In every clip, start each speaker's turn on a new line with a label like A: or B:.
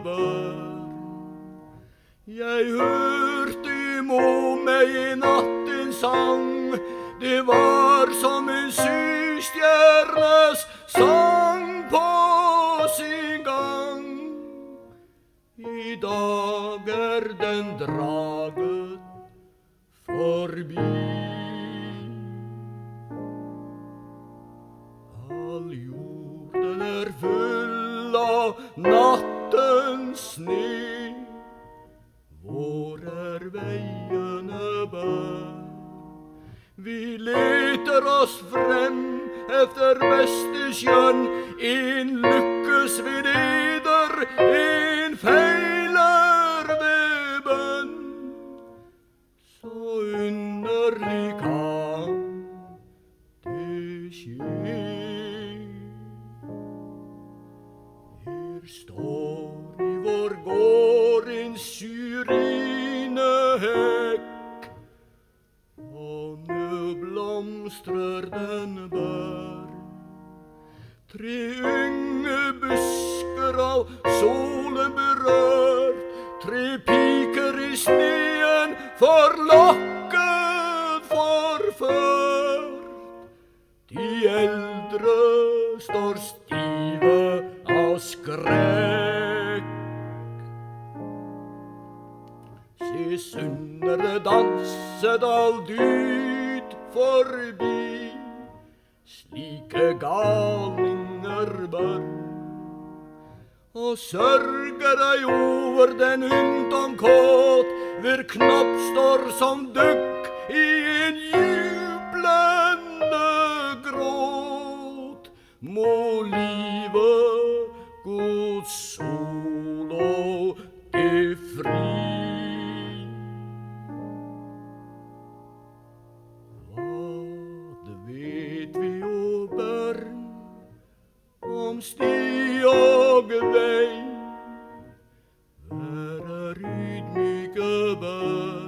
A: bør. Jeg hørte imot meg I nattens sang, det var som en systjernes sang på sin gang. I dag den draget forbi. All jorden full av nattens sne. Hvor veiene bør? Vi leter oss frem efter beste skjønn. En lykkes vi leder, en feiler ved bønn. Så underlig kan det skje. Her står I vår gård en syrinehekk, og nå blomstrer den bør. Tre unge busker av solen berørt, tre piker I sneen forlokket forført. De eldre står stive av skrekk. Se sunnere danset all dyd forbi, slike galninger bør. Og sørger deg over den ungdom kåt, hvor knapp står som dukk I en jublende gråt. Må livet god sol og det fri. Hva vet vi o børn om sti og vei? Være ydmyke bør.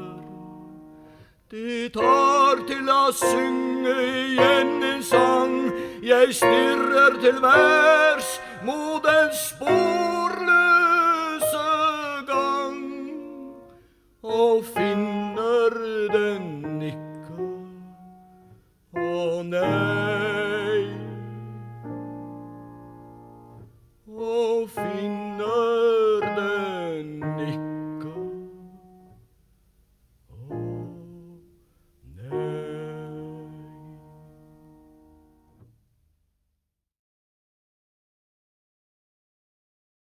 A: Det tar til å synge igjen en sang. Jeg stirrer til værs mot en spor.